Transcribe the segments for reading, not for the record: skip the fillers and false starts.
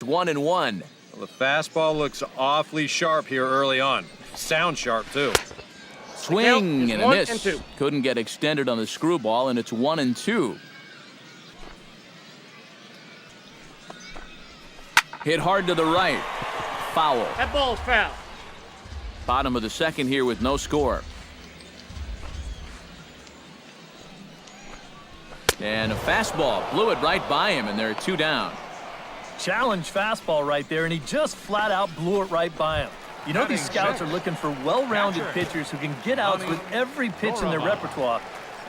1-1. Well, the fastball looks awfully sharp here early on. Sounds sharp, too. Swing and a miss. Couldn't get extended on the screwball, and it's 1-2. Hit hard to the right. Foul. That ball's foul. Bottom of the second here with no score. And a fastball blew it right by him, and there are 2 down. Challenge fastball right there, and he just flat out blew it right by him. You know, these scouts are looking for well-rounded pitchers who can get outs with every pitch in their repertoire.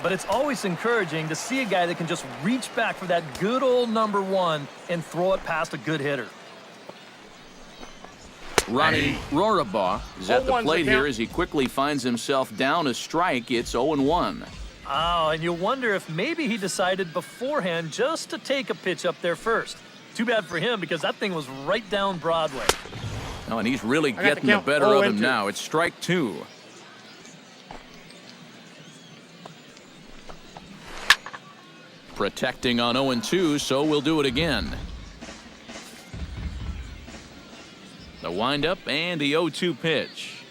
But it's always encouraging to see a guy that can just reach back for that good old number 1 and throw it past a good hitter. Ronnie Rorabaugh is at the plate here as he quickly finds himself down a strike. It's 0-1. Oh, and you wonder if maybe he decided beforehand just to take a pitch up there first. Too bad for him, because that thing was right down Broadway. Oh, and he's really getting the better of him now. It's strike 2. Protecting on 0-2, so we'll do it again. The windup and the 0-2 pitch.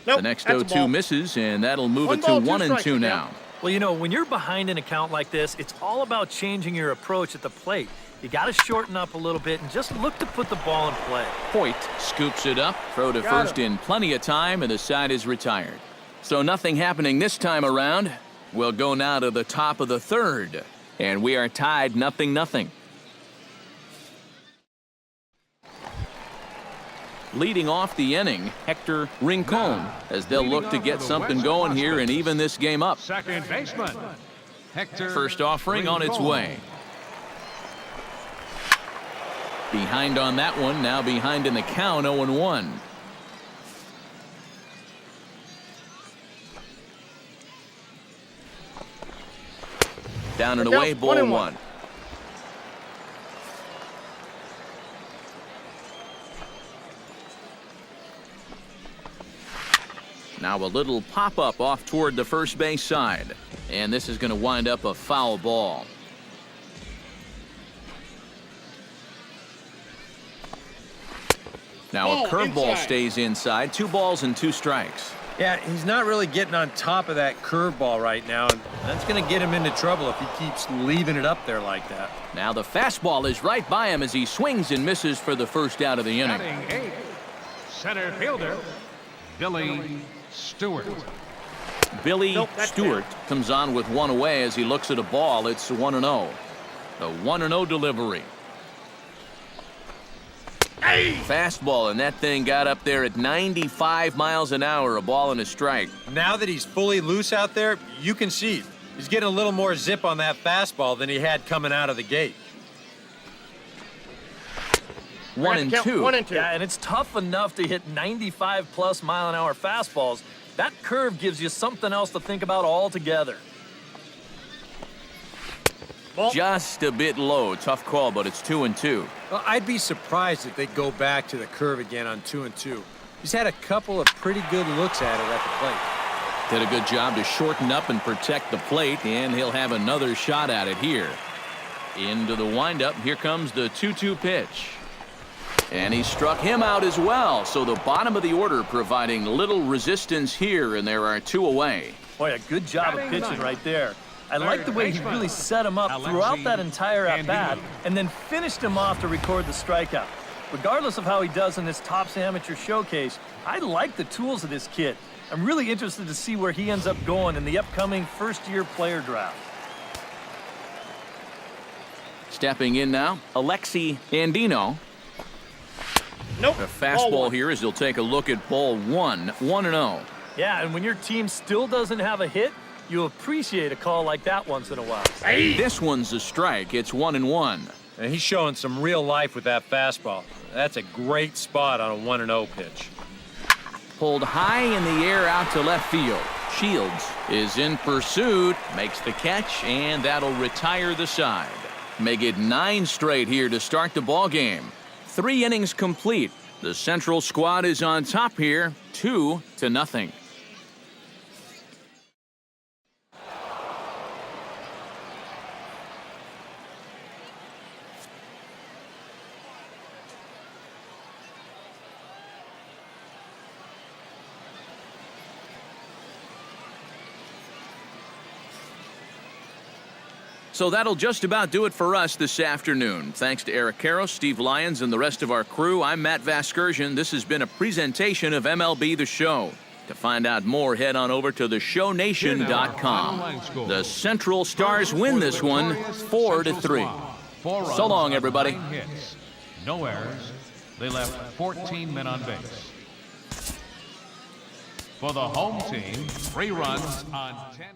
Nope, the next 0-2 misses, and that'll move it to 1-2 now. Well, you know, when you're behind an account like this, it's all about changing your approach at the plate. You got to shorten up a little bit and just look to put the ball in play. Hoyt scoops it up, throw to first in plenty of time, and the side is retired. So nothing happening this time around. We'll go now to the top of the third, and we are tied 0-0. Leading off the inning, Hector Rincon, as they'll look to get something going here and even this game up. Second baseman, Hector. First offering on its way. Behind on that one, now behind in the count, 0-1. Down and away, ball 1. Now a little pop-up off toward the first base side. And this is going to wind up a foul ball. Now a curveball stays inside. 2 balls and 2 strikes. Yeah, he's not really getting on top of that curveball right now, and that's going to get him into trouble if he keeps leaving it up there like that. Now the fastball is right by him as he swings and misses for the first out of the inning. Batting 8, center fielder, Billy Stewart. Billy Stewart comes on with 1 away as he looks at a ball. It's 1-0. The 1-0 delivery. Fastball, and that thing got up there at 95 miles an hour, a ball and a strike. Now that he's fully loose out there, you can see he's getting a little more zip on that fastball than he had coming out of the gate. 1-2. Yeah, and it's tough enough to hit 95+ mile an hour fastballs. That curve gives you something else to think about altogether. Just a bit low. Tough call, but it's 2-2. Well, I'd be surprised if they go back to the curve again on 2-2. He's had a couple of pretty good looks at it at the plate. Did a good job to shorten up and protect the plate, and he'll have another shot at it here. Into the windup. Here comes the 2-2 pitch. And he struck him out as well. So the bottom of the order providing little resistance here, and there are 2 away. Boy, a good job of pitching right there. I like the way he really set him up throughout that entire at-bat and then finished him off to record the strikeout. Regardless of how he does in this Topps Amateur Showcase, I like the tools of this kid. I'm really interested to see where he ends up going in the upcoming first-year player draft. Stepping in now, Alexi Andino. Nope. A fastball here as he'll take a look at ball 1, 1-0. Yeah, and when your team still doesn't have a hit, you appreciate a call like that once in a while. This one's a strike. It's 1-1. And he's showing some real life with that fastball. That's a great spot on a 1-0 pitch. Pulled high in the air out to left field. Shields is in pursuit, makes the catch, and that'll retire the side. Make it 9 straight here to start the ball game. 3 innings complete. The Central squad is on top here, 2-0. So that'll just about do it for us this afternoon. Thanks to Eric Karros, Steve Lyons, and the rest of our crew, I'm Matt Vasgersian. This has been a presentation of MLB The Show. To find out more, head on over to theshownation.com. The Central Stars win this one 4-3. So long, everybody. No errors. They left 14 men on base. For the home team, 3 runs on 10 hits.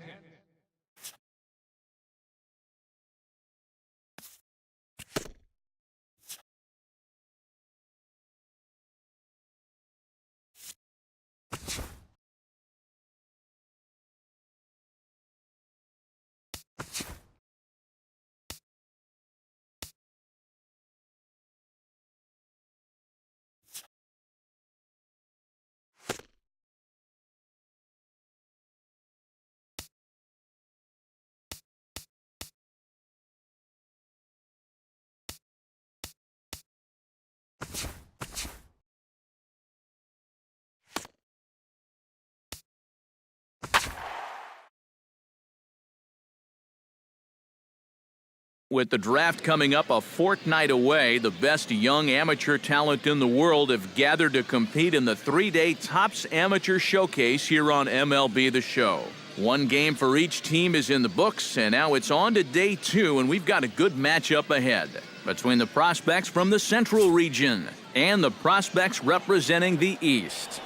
With the draft coming up a fortnight away, the best young amateur talent in the world have gathered to compete in the 3-day Topps Amateur Showcase here on MLB The Show. One game for each team is in the books, and now it's on to day 2, and we've got a good matchup ahead between the prospects from the Central region and the prospects representing the East.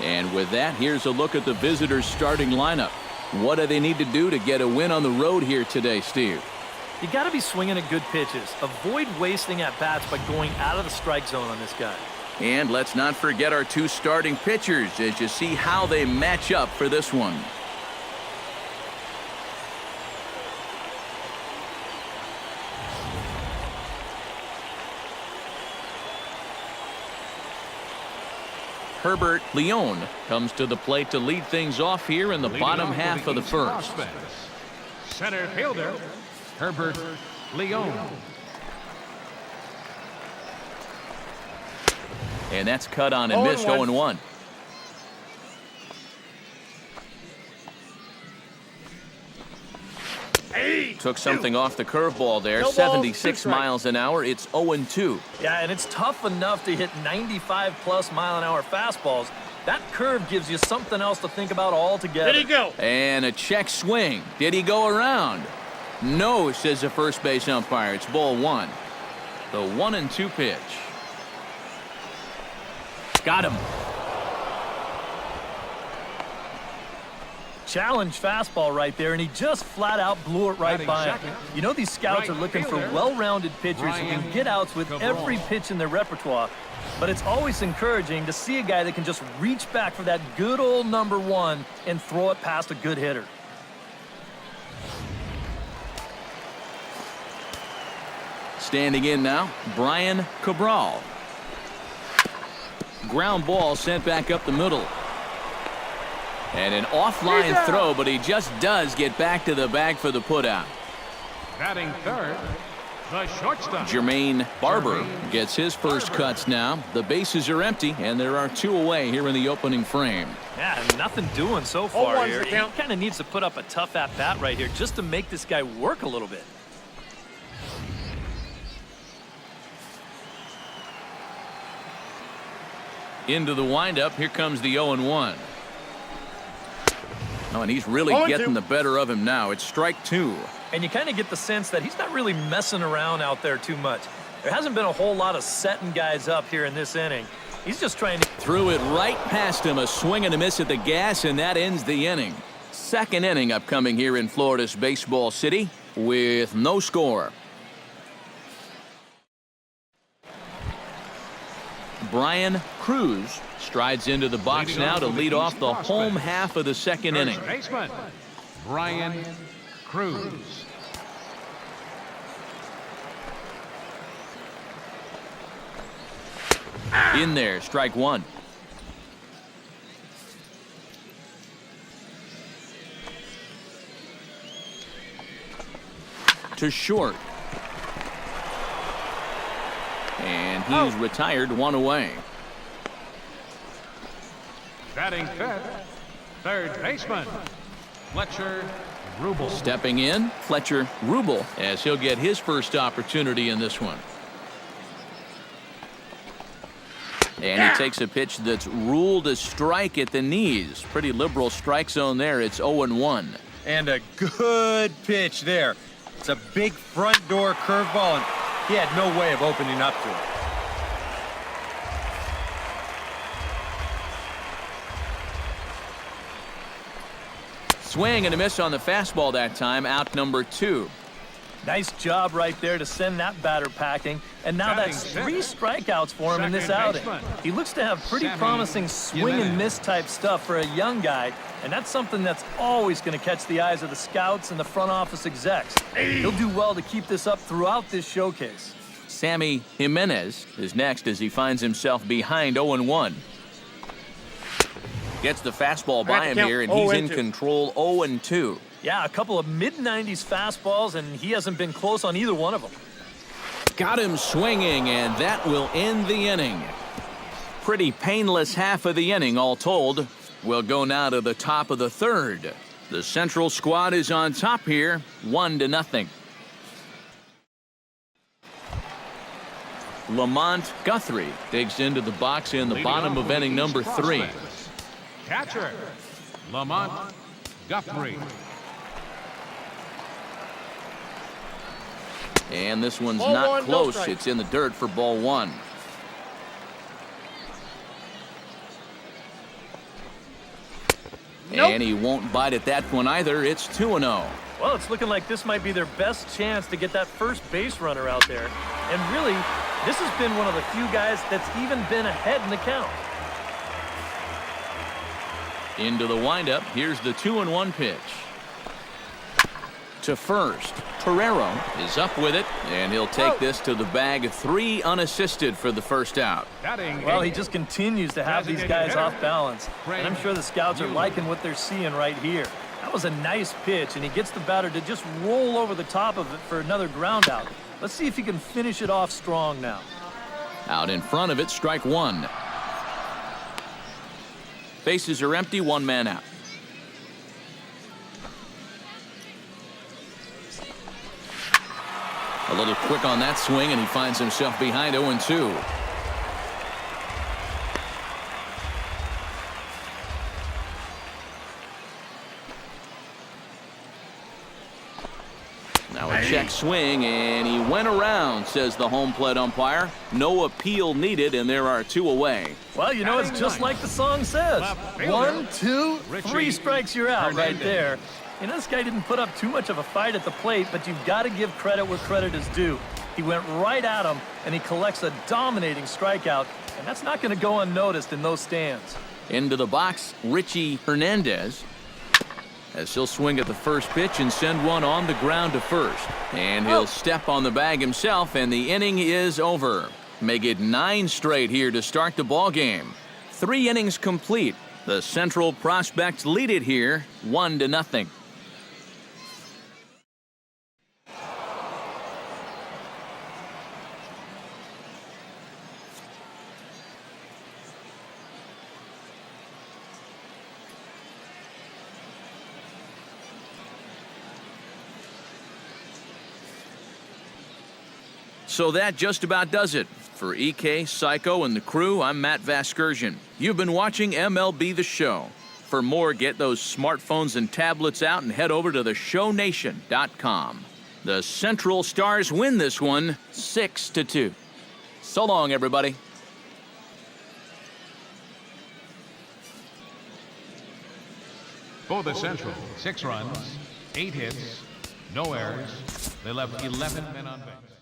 And with that, here's a look at the visitors' starting lineup. What do they need to do to get a win on the road here today, Steve? You got to be swinging at good pitches. Avoid wasting at-bats by going out of the strike zone on this guy. And let's not forget our 2 starting pitchers as you see how they match up for this one. Herbert Leone comes to the plate to lead things off here in the bottom half of the first. Center fielder, Herbert Leone. And that's cut on and missed 0-1. Took something off the curveball there. 76 miles an hour. It's 0-2. Yeah, and it's tough enough to hit 95-plus mile-an-hour fastballs. That curve gives you something else to think about altogether. Did he go? And a check swing. Did he go around? No, says the first base umpire. It's ball 1. The 1-2 pitch. Got him. Challenge fastball right there, and he just flat out blew it right by him. You know, these scouts are looking for well-rounded pitchers who can get outs with every pitch in their repertoire, but it's always encouraging to see a guy that can just reach back for that good old number 1 and throw it past a good hitter. Standing in now, Brian Cabral. Ground ball sent back up the middle. And an offline throw, but he just does get back to the bag for the putout. Batting third, the shortstop. Jermaine Barber gets his first cuts now. The bases are empty, and there are 2 away here in the opening frame. Yeah, nothing doing so far here. He kind of needs to put up a tough at-bat right here just to make this guy work a little bit. Into the windup, here comes the 0-1. Oh, and he's really getting the better of him now. It's strike 2. And you kind of get the sense that he's not really messing around out there too much. There hasn't been a whole lot of setting guys up here in this inning. He's just trying to... Threw it right past him, a swing and a miss at the gas, and that ends the inning. Second inning upcoming here in Florida's Baseball City with no score. Brian Cruz strides into the box now to lead off the home half of the second inning. Baseman, Brian Cruz. In there, strike 1. to short. And he's retired, one away. Batting fifth, third baseman, Fletcher Rubel. Stepping in, Fletcher Rubel, as he'll get his first opportunity in this one. And he takes a pitch that's ruled a strike at the knees. Pretty liberal strike zone there. It's 0-1. And a good pitch there. It's a big front door curveball, and he had no way of opening up to it. Swing and a miss on the fastball that time. Out number 2. Nice job right there to send that batter packing. And now that's 3 strikeouts for him in this outing. He looks to have pretty promising swing and miss type stuff for a young guy. And that's something that's always going to catch the eyes of the scouts and the front office execs. He'll do well to keep this up throughout this showcase. Sammy Jimenez is next as he finds himself behind 0-1. Gets the fastball by him here, and he's in control 0-2. Yeah, a couple of mid-90s fastballs, and he hasn't been close on either one of them. Got him swinging, and that will end the inning. Pretty painless half of the inning, all told. We'll go now to the top of the third. The Central squad is on top here, 1-0. Lamont Guthrie digs into the box in the bottom of inning number 3. Catcher, Lamont Guthrie. And this one's Ball not 1, no close. strike. It's in the dirt for ball 1. Nope. And he won't bite at that one either. It's 2-0. Well, it's looking like this might be their best chance to get that first base runner out there. And really, this has been one of the few guys that's even been ahead in the count. Into the windup. Here's the 2-1 pitch. To first. Torrero is up with it, and he'll take this to the bag. 3 unassisted for the first out. Well, he just continues to have these guys off balance. And I'm sure the scouts are liking what they're seeing right here. That was a nice pitch, and he gets the batter to just roll over the top of it for another ground out. Let's see if he can finish it off strong now. Out in front of it, strike 1. Bases are empty, 1 man out. A little quick on that swing, and he finds himself behind 0-2. Now a check swing, and he went around, says the home plate umpire. No appeal needed, and there are 2 away. Well, you know, it's just like the song says. 1, 2, 3 strikes, you're out right there. You know, this guy didn't put up too much of a fight at the plate, but you've got to give credit where credit is due. He went right at him, and he collects a dominating strikeout, and that's not going to go unnoticed in those stands. Into the box, Richie Hernandez, as he'll swing at the first pitch and send one on the ground to first. And he'll step on the bag himself, and the inning is over. Make it 9 straight here to start the ball game. 3 innings complete. The Central Prospects lead it here, 1-0. So that just about does it. For EK, Psycho, and the crew, I'm Matt Vasgersian. You've been watching MLB The Show. For more, get those smartphones and tablets out and head over to theshownation.com. The Central Stars win this one 6-2. So long, everybody. For the Central, 6 runs, 8 hits, no errors. They left 11 men on base.